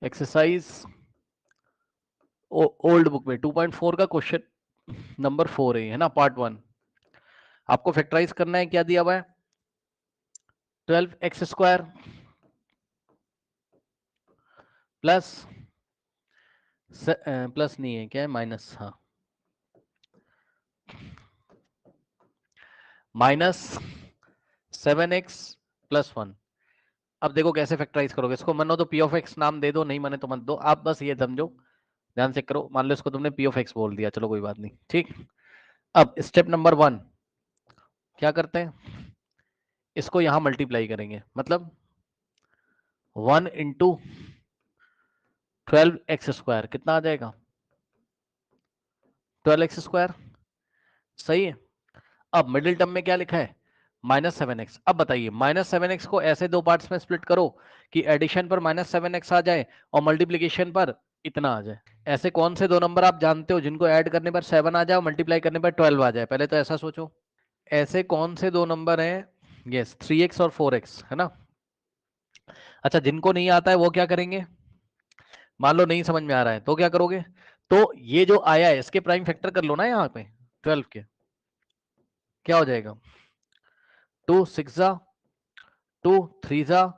Exercise old book में 2.4 का question number 4 है ना, पार्ट 1। आपको फैक्टराइज करना है, क्या दिया हुआ है 12x² प्लस प्लस नहीं है, क्या है माइनस, हाँ -7x + 1। अब देखो कैसे फैक्टराइज करोगे इसको, मनो तो p ऑफ x नाम दे दो, नहीं मने तो मत दो, आप बस ये समझो, ध्यान से करो। मान लो इसको तुमने p ऑफ x बोल दिया, चलो कोई बात नहीं, ठीक। अब स्टेप नंबर 1 क्या करते हैं, इसको यहां मल्टीप्लाई करेंगे, मतलब 1 इंटू 12x² कितना आ जाएगा 12x², सही है। अब मिडिल टर्म में क्या लिखा है -7x। अब बताइए -7x को ऐसे दो पार्ट्स में स्प्लिट करो कि एडिशन पर -7x आ जाए और मल्टीप्लीकेशन पर इतना आ जाए। ऐसे कौन से दो नंबर आप जानते हो जिनको ऐड करने पर 7 आ जाए और मल्टीप्लाई करने पर 12 आ जाए, पहले तो ऐसा सोचो। ऐसे कौन से दो नंबर हैं, यस 3x और 4x, है ना। अच्छा, जिनको नहीं आता है वो क्या करेंगे, मान लो नहीं समझ में आ रहा है तो क्या करोगे, तो ये जो आया है इसके प्राइम फैक्टर कर लो ना यहाँ पे 12 के, क्या हो जाएगा 2 6 2 3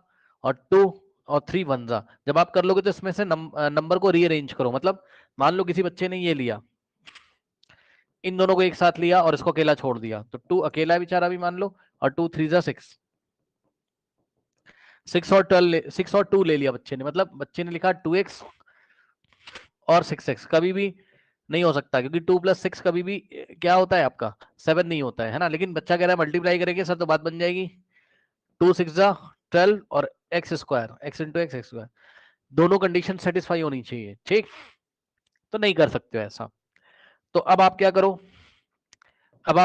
और 2 और 3 1 जा। जब आप कर लोगे तो इसमें से नंबर को रीअरेंज करो, मतलब मान लो किसी बच्चे ने ये लिया, इन दोनों को एक साथ लिया और इसको अकेला छोड़ दिया, तो 2 अकेला बेचारा भी मान लो, और 2 3 जा 6, 6 और 12 6 और 2 ले लिया बच्चे ने, मतलब बच्चे ने लिखा 2x और 6x। कभी भी नहीं हो सकता क्योंकि 2 + 6 कभी भी क्या होता है आपका 7 नहीं होता है ना। लेकिन बच्चा कह रहा है मल्टीप्लाई करेंगे सर तो बात बन जाएगी, 2 6 जा 12 और x² x इंटू x² दोनों कंडीशन सेटिस्फाई होनी चाहिए, ठीक। तो नहीं कर सकते हो ऐसा। तो अब आप क्या करो, अब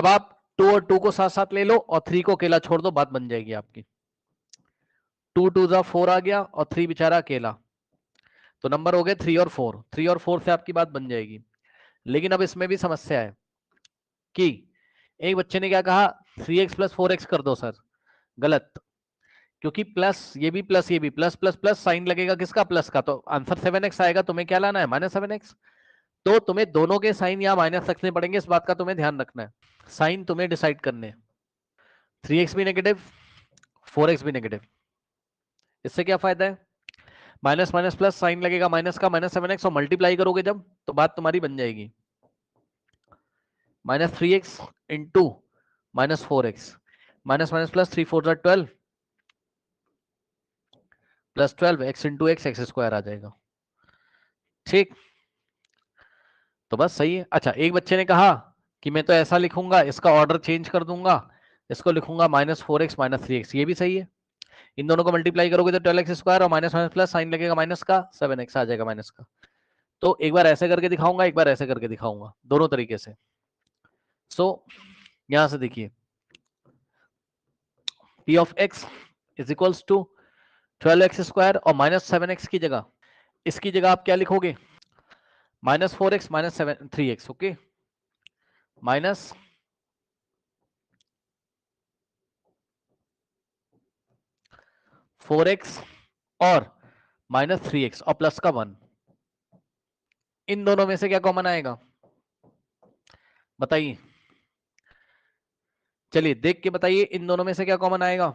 आप 2 और 2 को साथ साथ ले लो और 3 को अकेला छोड़ दो, बात बन जाएगी आपकी। 2 2 जा 4 आ गया और 3 बेचारा अकेला, तो नंबर हो गए 3 और 4, 3 और 4 से आपकी बात बन जाएगी। लेकिन अब इसमें भी समस्या है कि एक बच्चे ने क्या कहा 3x + 4x कर दो सर, गलत, क्योंकि प्लस ये भी प्लस ये भी प्लस प्लस प्लस साइन लगेगा किसका, प्लस का, तो आंसर 7x आएगा। तुम्हें क्या लाना है -7x, तो तुम्हें दोनों के साइन यहाँ माइनस रखने पड़ेंगे, इस बात का तुम्हें ध्यान रखना है। साइन तुम्हें डिसाइड करने, 3x भी नेगेटिव 4x भी नेगेटिव। इससे क्या फायदा है, माइनस माइनस प्लस साइन लगेगा माइनस का, -7x और मल्टीप्लाई करोगे जब तो बात तुम्हारी बन जाएगी -3x into -4x, minus minus plus 3 4 12 plus 12 x into x² आ जाएगा, ठीक। तो बस सही है। अच्छा, एक बच्चे ने कहा कि मैं तो ऐसा लिखूंगा, इसका ऑर्डर चेंज कर दूंगा, इसको लिखूंगा -4x -3x, ये भी सही है। इन दोनों को मल्टीप्लाई करोगे तो 12x² और माइनस माइनस प्लस साइन लगेगा माइनस का, 7x आ जाएगा माइनस का। तो एक बार ऐसे करके दिखाऊंगा, एक बार ऐसे करके दिखाऊंगा, दोनों तरीके से। सो यहां से देखिए p of x is equals to 12x² और -7x की जगह, इसकी जगह आप क्या लिखोगे -4x -3x, okay, minus 4x और -3x और प्लस का 1। इन दोनों में से क्या कॉमन आएगा बताइए, चलिए देख के बताइए, इन दोनों में से क्या कॉमन आएगा,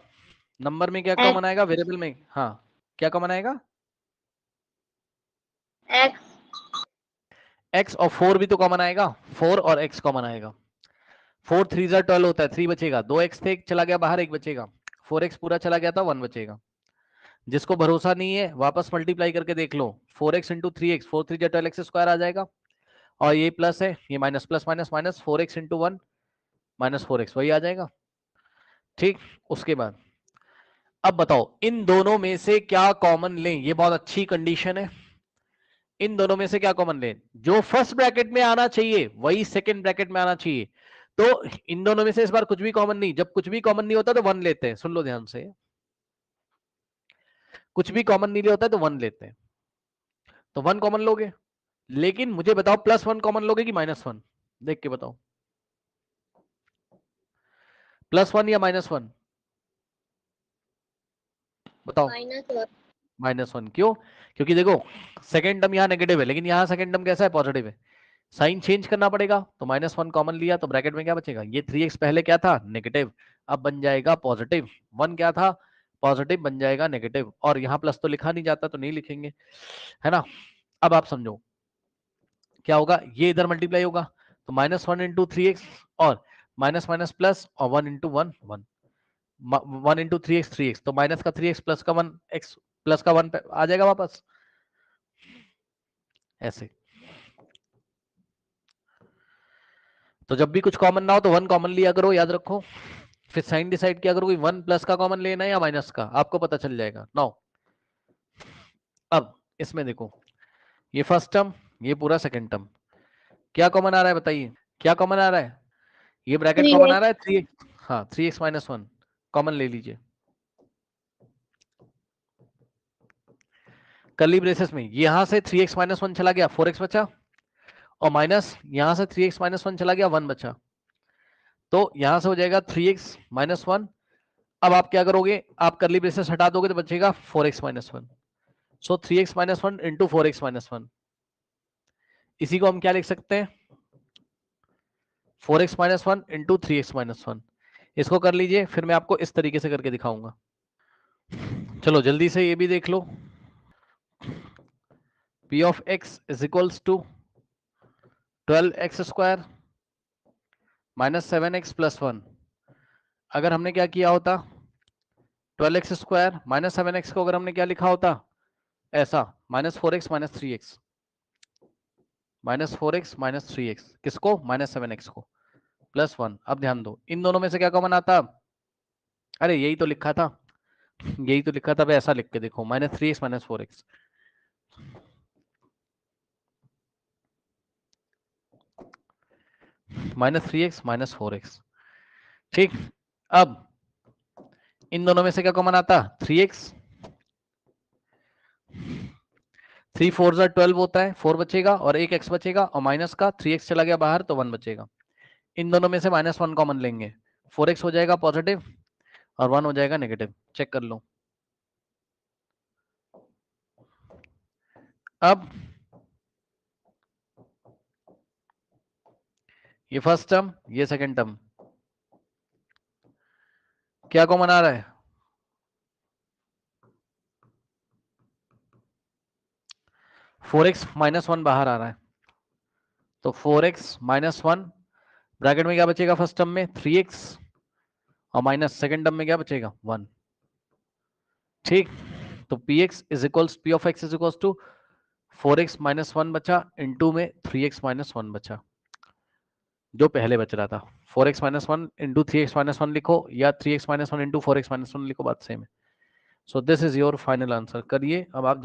नंबर में क्या कॉमन आएगा, वेरिएबल में, हाँ क्या कॉमन आएगा, x और 4 भी तो कॉमन आएगा, 4 और x कॉमन आएगा। 4 3 जा 12 होता है, 3 बचेगा, 2x थे एक चला गया बाहर, एक बचेगा, 4x पूरा चला गया था 1 बचेगा। जिसको भरोसा नहीं है वापस मल्टीप्लाई करके देख लो, 4x इंटू 3x, 4 3 जा 12x² आ जाएगा, और ये प्लस है, ये minus plus minus minus 4x into 1 -4x वही आ जाएगा, ठीक। उसके बाद अब बताओ इन दोनों में से क्या कॉमन लें, ये बहुत अच्छी कंडीशन है। इन दोनों में से क्या कॉमन लें, जो फर्स्ट ब्रैकेट में आना चाहिए वही सेकंड ब्रैकेट में आना चाहिए। तो इन दोनों में से इस बार कुछ भी कॉमन नहीं, जब कुछ भी कॉमन नहीं होता तो 1 लेते हैं, सुन लो ध्यान से, कुछ भी कॉमन नहीं होता तो 1 लेते हैं, तो 1 कॉमन लोगे। लेकिन मुझे बताओ +1 कॉमन लोगे कि -1, देख के बताओ, +1 या -1, बताओ, -1 क्यों? क्योंकि देखो सेकेंड टर्म यहाँ नेगेटिव है, लेकिन यहाँ सेकेंड टर्म कैसा है? पॉजिटिव है। साइन चेंज करना पड़ेगा, तो -1 कॉमन लिया तो ब्रैकेट में क्या बचेगा? ये 3x पहले क्या था? नेगेटिव, अब बन जाएगा पॉजिटिव। 1 क्या था? पॉजिटिव, बन जाएगा नेगेटिव। और यहाँ प्लस तो लिखा नहीं जाता तो नहीं लिखेंगे, है ना। अब आप समझो क्या होगा, ये इधर मल्टीप्लाई होगा तो -1 इंटू 3x और माइनस माइनस प्लस और 1 इंटू 1 1 1 इंटू 3x 3x, तो माइनस का 3x प्लस का 1x प्लस का 1 आ जाएगा वापस ऐसे। तो जब भी कुछ कॉमन ना हो तो 1 कॉमन लिया करो, याद रखो। फिर साइन डिसाइड किया करो कि 1 प्लस का कॉमन लेना है या माइनस का, आपको पता चल जाएगा। नाउ अब इसमें देखो, ये फर्स्ट टर्म, ये पूरा सेकंड टर्म, क्या कॉमन आ रहा है बताइए? क्या कॉमन आ रहा है? ये ब्रैकेट कॉमन आ रहा है 3x, हाँ 3x माइनस 1 कॉमन ले लीजिए। कर्ली ब्रेसेस में यहां से 3x माइनस 1 चला गया, 4x बचा, और माइनस यहां से 3x माइनस 1 चला गया, 1 बचा, तो यहां से हो जाएगा 3x माइनस 1। अब आप क्या करोगे? आप कर्ली ब्रेसेस हटा दोगे तो बचेगा 4x माइनस 1। सो 3x minus 1 into 4x minus 1, इसी को हम क्या लिख सकते हैं? 4x minus 1 into 3x minus 1। इसको कर लीजिए, फिर मैं आपको इस तरीके से करके दिखाऊंगा। चलो जल्दी से ये भी देख लो। p of x is equals to 12x square minus 7x plus 1। अगर हमने क्या किया होता, 12x स्क्वायर माइनस 7x को अगर हमने क्या लिखा होता, ऐसा -4x minus 3x, -4x minus 3x, किसको? -7x को, प्लस 1। अब ध्यान दो, इन दोनों में से क्या कॉमन आता? अरे यही तो लिखा था, यही तो लिखा था, ऐसा लिख के देखो, -3x minus 4x, -3x minus 4x। ठीक, अब इन दोनों में से क्या कॉमन आता? 3x, 3 4 12 होता है, 4 बचेगा और एक x बचेगा, और माइनस का 3x चला गया बाहर तो 1 बचेगा। इन दोनों में से -1 कॉमन लेंगे, 4x हो जाएगा पॉजिटिव और 1 हो जाएगा नेगेटिव। चेक कर लो। अब ये फर्स्ट टर्म, ये सेकंड टर्म, क्या कॉमन आ रहा है? 4x माइनस 1 बाहर आ रहा है, तो 4x माइनस 1, ब्रैकेट में क्या बचेगा? फर्स्ट टर्म में 3x और माइनस सेकंड टर्म में क्या बचेगा? 1। ठीक, तो px is equals p of x is equals to 4x minus 1 बचा इंटू में 3x माइनस 1 बचा, जो पहले बच रहा था। 4x minus 1 into 3x minus 1 लिखो, या 3x minus 1 into 4x minus 1 लिखो, बात सेम है। So this is your final answer. करिए अब आप